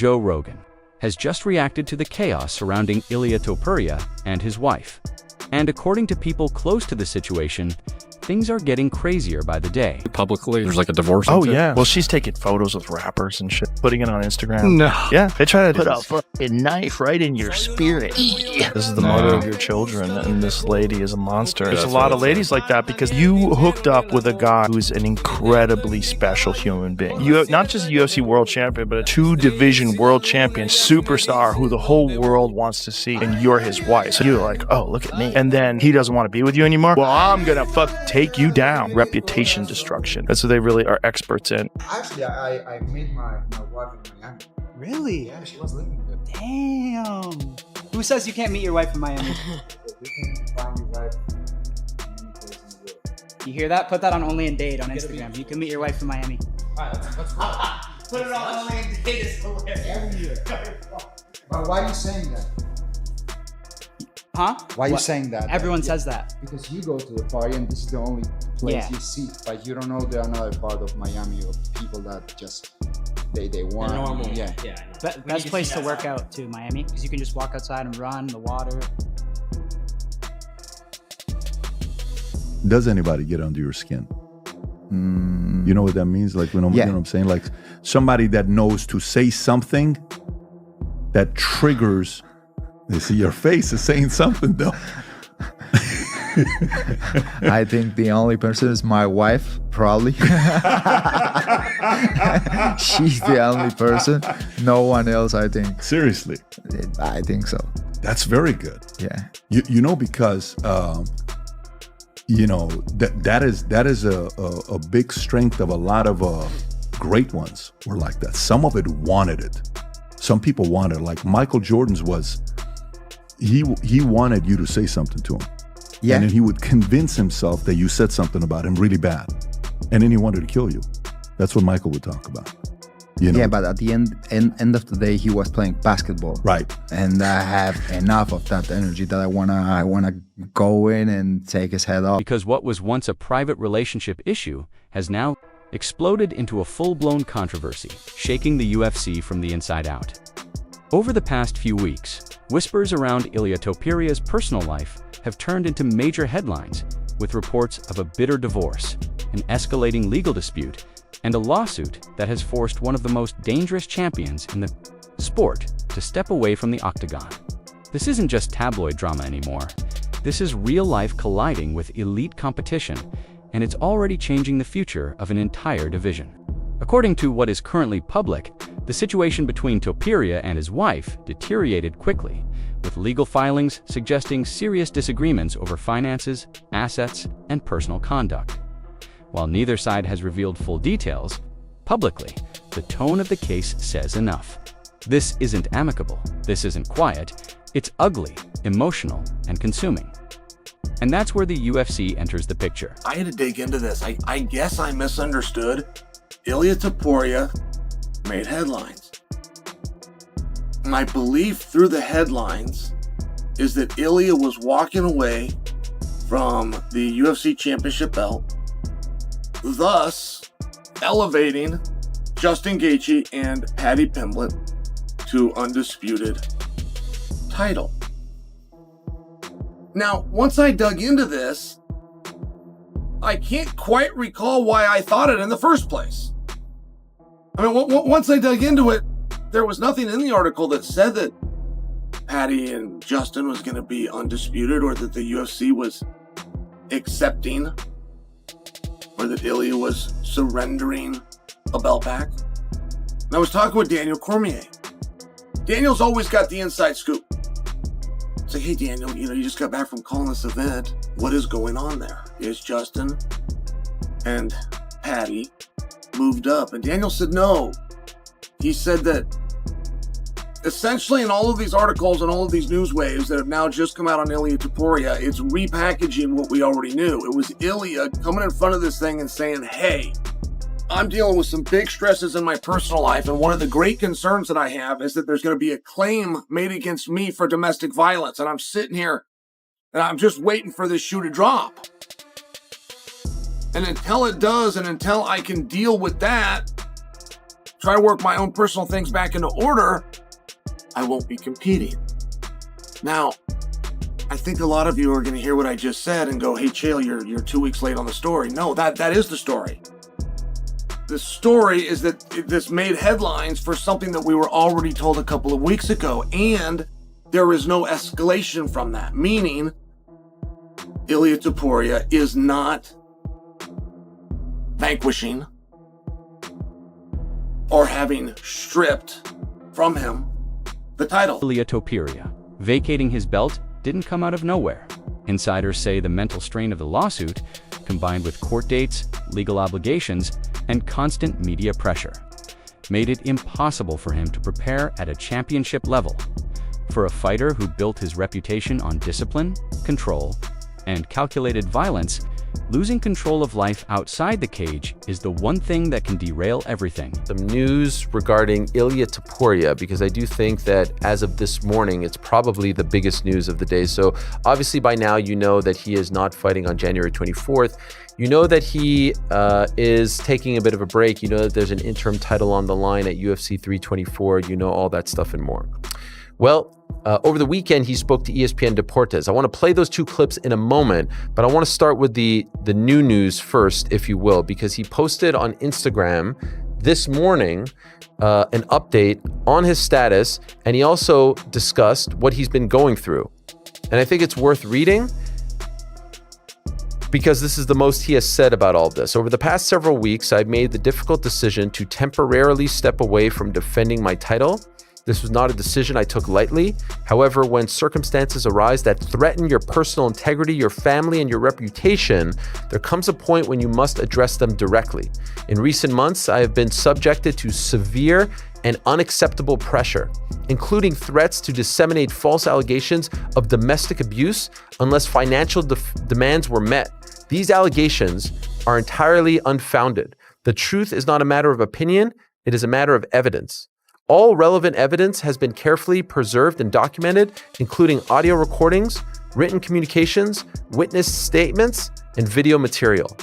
Joe Rogan has just reacted to the chaos surrounding Ilia Topuria and his wife. And according to people close to the situation, things are getting crazier by the day. Publicly, there's like a divorce. Oh, yeah. Well, she's taking photos with rappers and shit, putting it on Instagram. No. Yeah, they try to Put a fucking knife right in your spirit. This is the mother of your children, and this lady is a monster. There's a lot of ladies like that because you hooked up with a guy who's an incredibly special human being. You have not just a UFC world champion, but a 2-division world champion superstar who the whole world wants to see, and you're his wife. So you're like, oh, look at me. And then he doesn't want to be with you anymore. Well, I'm gonna take you down. Reputation destruction. That's what they really are experts in. Actually, I met my wife in Miami. Really? Yeah, she was living there. Damn. Who says you can't meet your wife in Miami? You can find your wife in any place in the world. You hear that? Put that on Only in Date on Instagram. You can meet your wife in Miami. Alright, let's go. Put it on Only in Date. It's hilarious. Every year. But why are you saying that? Huh? Why are you saying that? Everyone says that. Because you go to the party and this is the only place you see. But you don't know the another part of Miami of people that just they want. Normal. Yeah. Best place to work out too, Miami, because you can just walk outside and run the water. Does anybody get under your skin? You know what that means? Like, you know what I'm saying? Like somebody that knows to say something that triggers. They see your face is saying something though. I think the only person is my wife, probably. She's the only person. No one else, I think. Seriously? I think so. That's very good. Yeah. You know, because you know that is a big strength of a lot of great ones were like that. Some of it wanted it. Some people wanted it. Like Michael Jordan's was. He wanted you to say something to him. Yeah. And then he would convince himself that you said something about him really bad. And then he wanted to kill you. That's what Michael would talk about. You know? Yeah, but at the end of the day, he was playing basketball. Right. And I have enough of that energy that I wanna go in and take his head off. Because what was once a private relationship issue has now exploded into a full-blown controversy, shaking the UFC from the inside out. Over the past few weeks, whispers around Ilia Topuria's personal life have turned into major headlines, with reports of a bitter divorce, an escalating legal dispute, and a lawsuit that has forced one of the most dangerous champions in the sport to step away from the octagon. This isn't just tabloid drama anymore. This is real life colliding with elite competition, and it's already changing the future of an entire division. According to what is currently public, the situation between Topuria and his wife deteriorated quickly, with legal filings suggesting serious disagreements over finances, assets, and personal conduct. While neither side has revealed full details, publicly, the tone of the case says enough. This isn't amicable, this isn't quiet, it's ugly, emotional, and consuming. And that's where the UFC enters the picture. I had to dig into this. I guess I misunderstood. Ilia Topuria made headlines. My belief through the headlines is that Ilia was walking away from the UFC championship belt, thus elevating Justin Gaethje and Paddy Pimblett to undisputed title. Now, once I dug into this, I can't quite recall why I thought it in the first place. I mean, once I dug into it, there was nothing in the article that said that Paddy and Justin was going to be undisputed, or that the UFC was accepting, or that Ilia was surrendering a belt back. And I was talking with Daniel Cormier. Daniel's always got the inside scoop. It's like, hey, Daniel, you just got back from calling this event. What is going on there? Is Justin and Paddy moved up? And Daniel said no. He said that essentially in all of these articles and all of these news waves that have now just come out on Ilia Topuria, it's repackaging what we already knew. It was Ilia coming in front of this thing and saying, hey, I'm dealing with some big stresses in my personal life, and one of the great concerns that I have is that there's going to be a claim made against me for domestic violence, and I'm sitting here and I'm just waiting for this shoe to drop. And until it does, and until I can deal with that, try to work my own personal things back into order, I won't be competing. Now, I think a lot of you are going to hear what I just said and go, hey, Chael, you're 2 weeks late on the story. No, that is the story. The story is that this made headlines for something that we were already told a couple of weeks ago, and there is no escalation from that, meaning Ilia Topuria is not vanquishing or having stripped from him the title. Ilia Topuria vacating his belt didn't come out of nowhere. Insiders say the mental strain of the lawsuit, combined with court dates, legal obligations, and constant media pressure, made it impossible for him to prepare at a championship level. For a fighter who built his reputation on discipline, control, and calculated violence, losing control of life outside the cage is the one thing that can derail everything. Some news regarding Ilia Topuria, because I do think that as of this morning, it's probably the biggest news of the day. So obviously by now, you know that he is not fighting on January 24th. You know that he is taking a bit of a break. You know that there's an interim title on the line at UFC 324. You know all that stuff and more. Well, over the weekend, he spoke to ESPN Deportes. I want to play those two clips in a moment, but I want to start with the new news first, if you will, because he posted on Instagram this morning an update on his status, and he also discussed what he's been going through. And I think it's worth reading because this is the most he has said about all of this. Over the past several weeks, I've made the difficult decision to temporarily step away from defending my title. This was not a decision I took lightly. However, when circumstances arise that threaten your personal integrity, your family, and your reputation, there comes a point when you must address them directly. In recent months, I have been subjected to severe and unacceptable pressure, including threats to disseminate false allegations of domestic abuse unless financial demands were met. These allegations are entirely unfounded. The truth is not a matter of opinion, it is a matter of evidence. All relevant evidence has been carefully preserved and documented, including audio recordings, written communications, witness statements, and video material.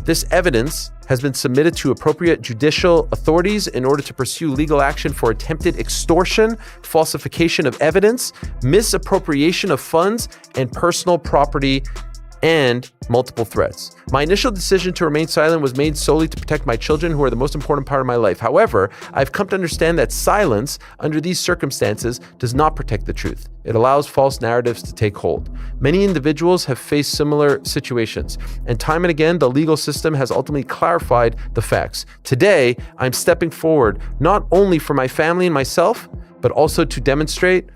This evidence has been submitted to appropriate judicial authorities in order to pursue legal action for attempted extortion, falsification of evidence, misappropriation of funds, and personal property, and multiple threats. My initial decision to remain silent was made solely to protect my children, who are the most important part of my life. However, I've come to understand that silence under these circumstances does not protect the truth. It allows false narratives to take hold. Many individuals have faced similar situations, and time and again, the legal system has ultimately clarified the facts. Today, I'm stepping forward not only for my family and myself, but also to demonstrate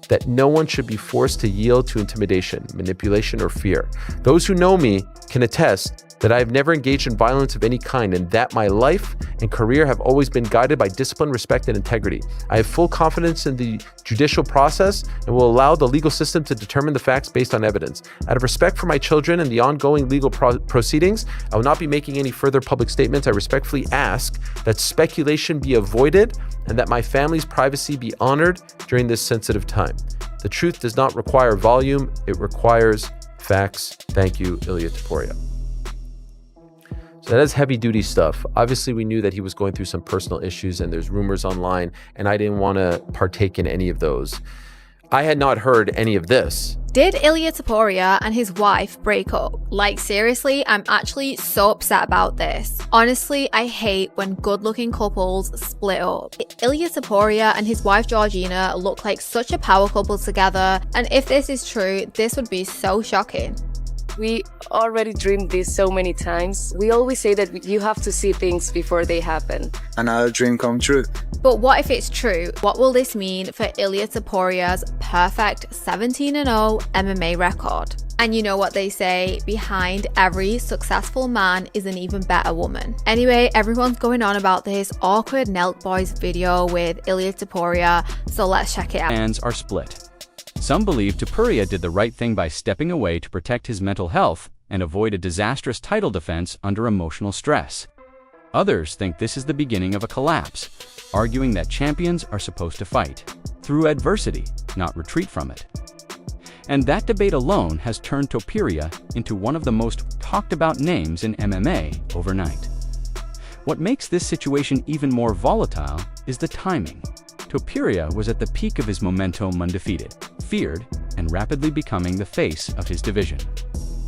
that no one should be forced to yield to intimidation, manipulation, or fear. Those who know me can attest that I have never engaged in violence of any kind, and that my life and career have always been guided by discipline, respect, and integrity. I have full confidence in the judicial process and will allow the legal system to determine the facts based on evidence. Out of respect for my children and the ongoing legal proceedings, I will not be making any further public statements. I respectfully ask that speculation be avoided and that my family's privacy be honored during this sensitive time. The truth does not require volume, it requires facts. Thank you, Ilia Topuria. So that is heavy duty stuff. Obviously, we knew that he was going through some personal issues and there's rumors online, and I didn't want to partake in any of those. I had not heard any of this. Did Ilia Topuria and his wife break up? Like, seriously, I'm actually so upset about this. Honestly, I hate when good-looking couples split up. Ilia Topuria and his wife Georgina look like such a power couple together, and if this is true, this would be so shocking. We already dreamed this so many times. We always say that you have to see things before they happen. Another dream come true. But what if it's true? What will this mean for Ilia Topuria's perfect 17-0 MMA record? And you know what they say, behind every successful man is an even better woman. Anyway, everyone's going on about this awkward Nelk Boys video with Ilia Topuria, so let's check it out. Fans are split. Some believe Topuria did the right thing by stepping away to protect his mental health and avoid a disastrous title defense under emotional stress. Others think this is the beginning of a collapse, arguing that champions are supposed to fight through adversity, not retreat from it. And that debate alone has turned Topuria into one of the most talked about names in MMA overnight. What makes this situation even more volatile is the timing. Topuria was at the peak of his momentum, undefeated, feared, and rapidly becoming the face of his division.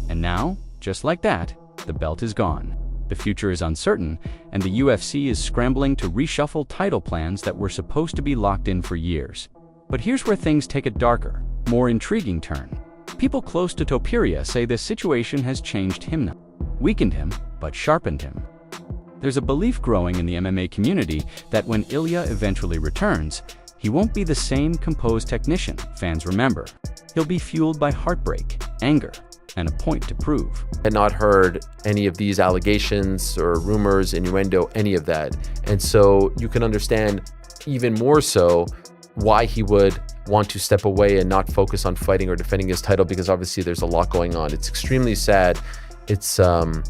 And now, just like that, the belt is gone. The future is uncertain, and the UFC is scrambling to reshuffle title plans that were supposed to be locked in for years. But here's where things take a darker, more intriguing turn. People close to Topuria say this situation has changed him now, weakened him, but sharpened him. There's a belief growing in the MMA community that when Ilia eventually returns, he won't be the same composed technician fans remember. He'll be fueled by heartbreak, anger, and a point to prove. I had not heard any of these allegations or rumors, innuendo, any of that. And so you can understand even more so why he would want to step away and not focus on fighting or defending his title, because obviously there's a lot going on. It's extremely sad. It's, I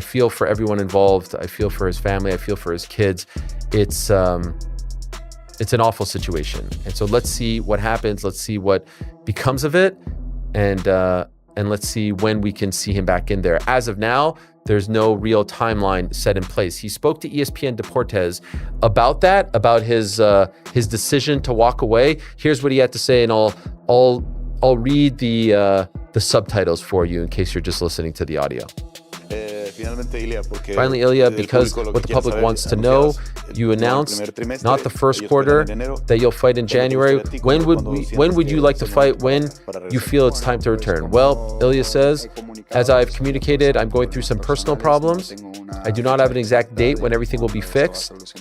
feel for everyone involved. I feel for his family. I feel for his kids. It's an awful situation. And so let's see what happens. Let's see what becomes of it. And let's see when we can see him back in there. As of now, there's no real timeline set in place. He spoke to ESPN Deportes about that, about his decision to walk away. Here's what he had to say, and I'll read the subtititles for you in case you're just listening to the audio. Finally, Ilia, because what the public wants to know, you announced not the first quarter that you'll fight in January. When would you like to fight? When you feel it's time to return? Well, Ilia says, as I've communicated, I'm going through some personal problems. I do not have an exact date when everything will be fixed.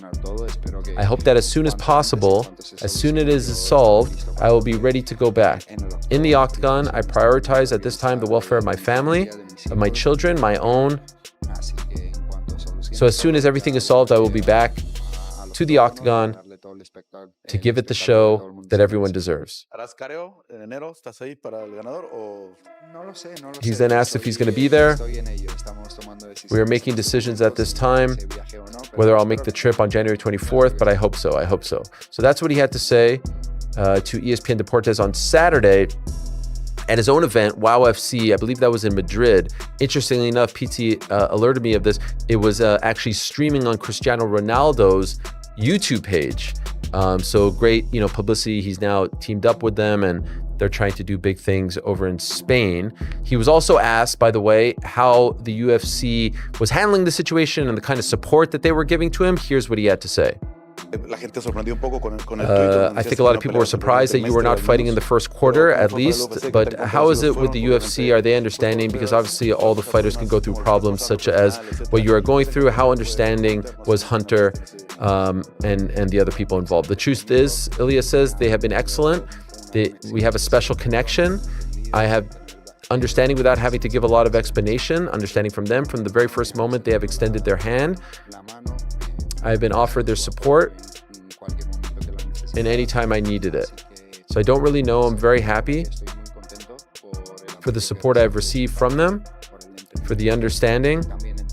I hope that as soon as possible, as soon as it is solved, I will be ready to go back. In the octagon, I prioritize at this time the welfare of my family, of my children, my own. So as soon as everything is solved, I will be back to the octagon to give it the show that everyone deserves. He's then asked if he's going to be there. We are making decisions at this time, whether I'll make the trip on January 24th, but I hope so. I hope so. So that's what he had to say to ESPN Deportes on Saturday at his own event, WOW FC. I believe that was in Madrid. Interestingly enough, PT alerted me of this. It was actually streaming on Cristiano Ronaldo's YouTube page. So great, publicity. He's now teamed up with them, and they're trying to do big things over in Spain. He was also asked, by the way, how the UFC was handling the situation and the kind of support that they were giving to him. Here's what he had to say. I think a lot of people were surprised that you were not fighting in the first quarter, at least. But how is it with the UFC? Are they understanding? Because obviously all the fighters can go through problems such as what you are going through. How understanding was Hunter and the other people involved? The truth is, Ilia says, they have been excellent. We have a special connection. I have understanding without having to give a lot of explanation, understanding from them. From the very first moment, they have extended their hand. I've been offered their support in any time I needed it. So I don't really know. I'm very happy for the support I've received from them, for the understanding,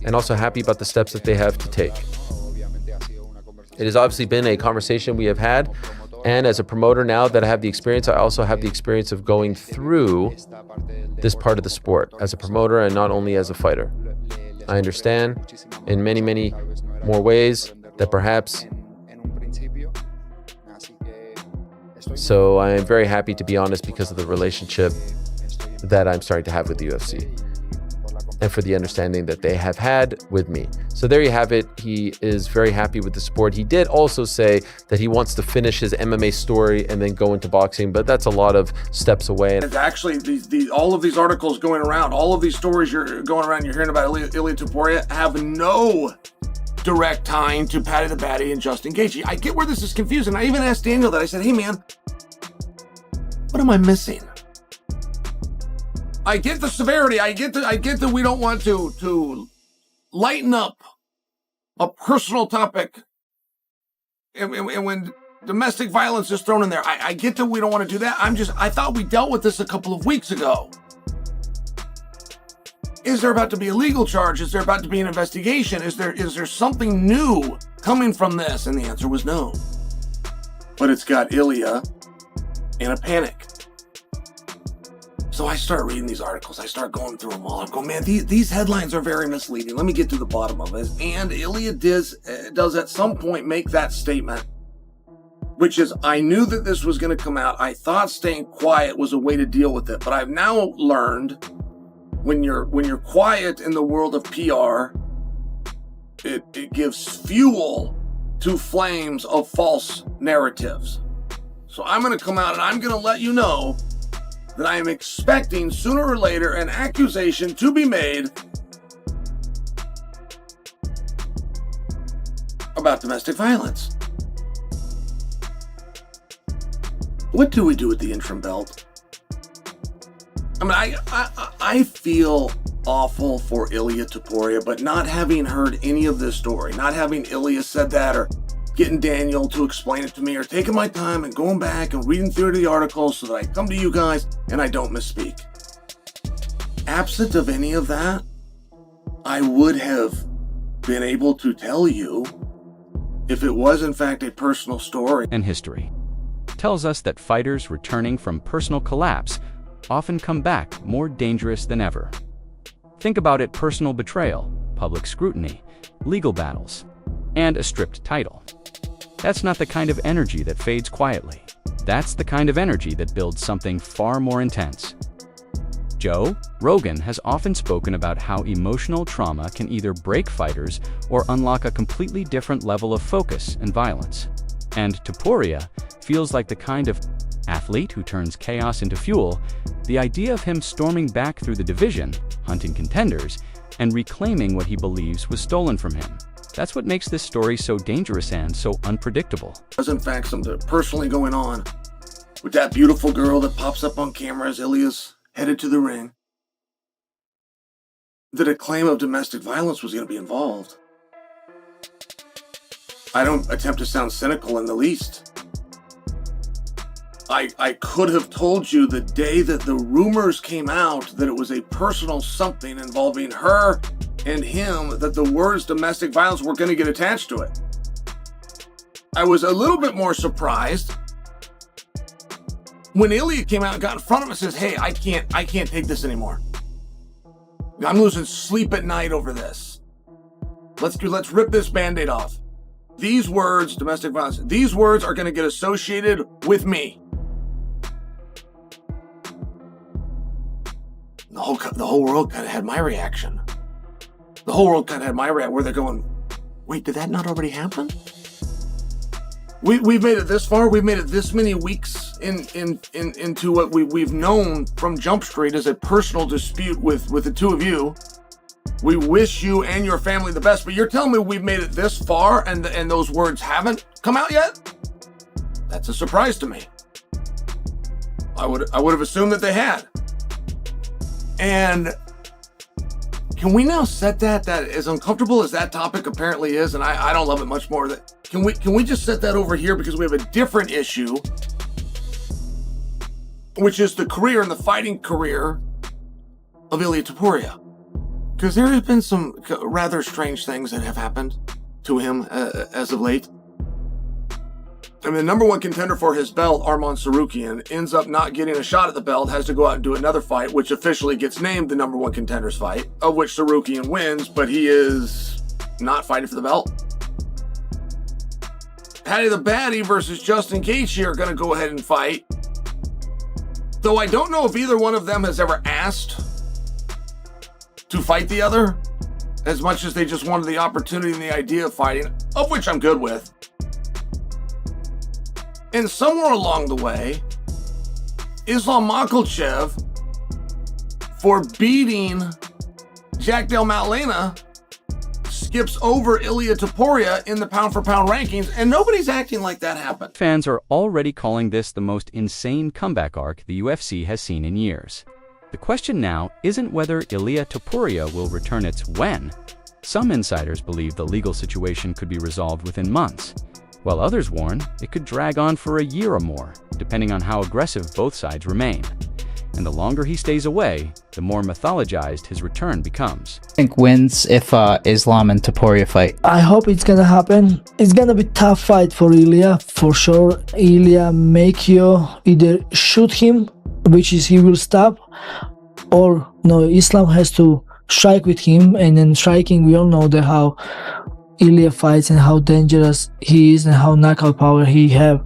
and also happy about the steps that they have to take. It has obviously been a conversation we have had. And as a promoter now that I have the experience, I also have the experience of going through this part of the sport as a promoter and not only as a fighter. I understand in many, many more ways that perhaps. So I am very happy, to be honest, because of the relationship that I'm starting to have with the UFC and for the understanding that they have had with me. So there you have it. He is very happy with the sport. He did also say that he wants to finish his MMA story and then go into boxing, but that's a lot of steps away. And actually, all of these articles going around, all of these stories you're going around, you're hearing about Ilia Topuria have no direct tying to Paddy the Baddy and Justin Gaethje. I get where this is confusing. I even asked Daniel that. I said, hey man, what am I missing? I get the severity. I get that we don't want to lighten up a personal topic. And when domestic violence is thrown in there, I get that we don't want to do that. I thought we dealt with this a couple of weeks ago. Is there about to be a legal charge? Is there about to be an investigation? Is there something new coming from this? And the answer was no. But it's got Ilia in a panic. So I start reading these articles. I start going through them all. I'm going, man, these headlines are very misleading. Let me get to the bottom of it. And Ilia does at some point make that statement, which is, I knew that this was going to come out. I thought staying quiet was a way to deal with it. But I've now learned when you're quiet in the world of PR, it gives fuel to flames of false narratives. So I'm going to come out and I'm going to let you know that I am expecting sooner or later an accusation to be made about domestic violence. What do we do with the interim belt? I mean, I feel awful for Ilia Topuria, but not having heard any of this story, not having Ilia said that, or getting Daniel to explain it to me, or taking my time and going back and reading through the articles so that I come to you guys and I don't misspeak. Absent of any of that, I would have been able to tell you if it was in fact a personal story. And history tells us that fighters returning from personal collapse often come back more dangerous than ever. Think about it: personal betrayal, public scrutiny, legal battles, and a stripped title. That's not the kind of energy that fades quietly. That's the kind of energy that builds something far more intense. Joe Rogan has often spoken about how emotional trauma can either break fighters or unlock a completely different level of focus and violence. And Topuria feels like the kind of athlete who turns chaos into fuel. The idea of him storming back through the division, hunting contenders, and reclaiming what he believes was stolen from him. That's what makes this story so dangerous and so unpredictable. There's in fact something personally going on with that beautiful girl that pops up on camera as Ilia's headed to the ring, that a claim of domestic violence was going to be involved. I don't attempt to sound cynical in the least. I could have told you the day that the rumors came out that it was a personal something involving her and him, that the words domestic violence were going to get attached to it. I was a little bit more surprised when Ilia came out and got in front of him and says, hey, I can't take this anymore. I'm losing sleep at night over this. Let's rip this Band-Aid off. These words, domestic violence, these words are going to get associated with me. The whole world kind of had my reaction. The whole world kind of had my reaction, where they're going, wait, did that not already happen? We've made it this far. We've made it this many weeks into what we've known from Jump Street as a personal dispute with the two of you. We wish you and your family the best, but you're telling me we've made it this far and those words haven't come out yet? That's a surprise to me. I would have assumed that they had. And can we now set that as uncomfortable as that topic apparently is, and I don't love it much more, that can we just set that over here, because we have a different issue, which is the career and the fighting career of Ilia Topuria. Because there have been some rather strange things that have happened to him as of late. I mean, the number one contender for his belt, Arman Tsarukyan, ends up not getting a shot at the belt, has to go out and do another fight, which officially gets named the number one contender's fight, of which Tsarukyan wins, but he is not fighting for the belt. Paddy the Baddy versus Justin Gaethje are going to go ahead and fight. Though I don't know if either one of them has ever asked to fight the other, as much as they just wanted the opportunity and the idea of fighting, of which I'm good with. And somewhere along the way, Islam Makhachev, for beating Jack Del Maddalena, skips over Ilia Topuria in the pound-for-pound rankings, and nobody's acting like that happened. Fans are already calling this the most insane comeback arc the UFC has seen in years. The question now isn't whether Ilia Topuria will return, it's when. Some insiders believe the legal situation could be resolved within months, while others warn it could drag on for a year or more, depending on how aggressive both sides remain. And the longer he stays away, the more mythologized his return becomes. I think wins if Islam and Topuria fight. I hope it's gonna happen. It's gonna be a tough fight for Ilia, for sure. Ilia make you either shoot him which is he will stop, or no, Islam has to strike with him, and then striking, we all know that how Ilia fights and how dangerous he is and how knockout power he have.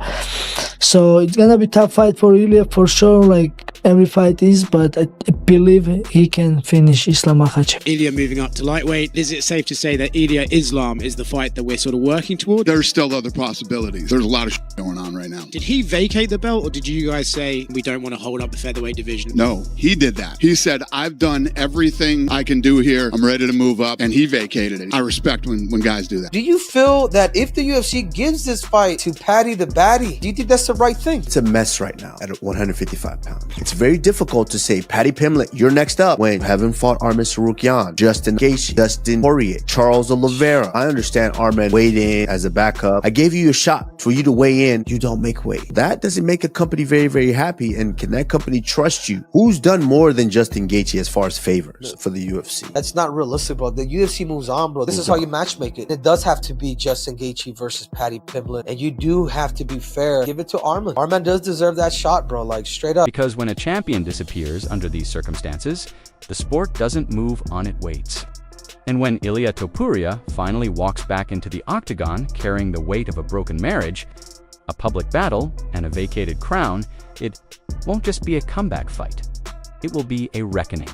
So it's gonna be tough fight for Ilia for sure, like every fight is, but I believe he can finish Islam Makhachev. Ilia moving up to lightweight. Is it safe to say that Ilia Islam is the fight that we're sort of working toward? There's still other possibilities. There's a lot of going on right now. Did he vacate the belt, or did you guys say we don't want to hold up the featherweight division? No, he did that. He said, I've done everything I can do here. I'm ready to move up, and he vacated it. I respect when guys do that. Do you feel that if the UFC gives this fight to Paddy the Baddy, do you think that's the right thing? It's a mess right now at 155 pounds. It's very difficult to say, Paddy Pimblett, you're next up, when you haven't fought Arman Tsarukyan, Justin Gaethje, Dustin Poirier, Charles Oliveira. I understand Arman weighed in as a backup. I gave you a shot for you to weigh in. You don't make weight. That doesn't make a company very, very happy. And can that company trust you? Who's done more than Justin Gaethje as far as favors for the UFC? That's not realistic, bro. The UFC moves on, bro. This is how you matchmake it. It does have to be Justin Gaethje versus Paddy Pimblett, and you do have to be fair. Give it to Arman. Arman does deserve that shot, bro, like straight up. Because when a champion disappears under these circumstances, the sport doesn't move on its weights. And when Ilia Topuria finally walks back into the octagon carrying the weight of a broken marriage, a public battle, and a vacated crown, it won't just be a comeback fight. It will be a reckoning.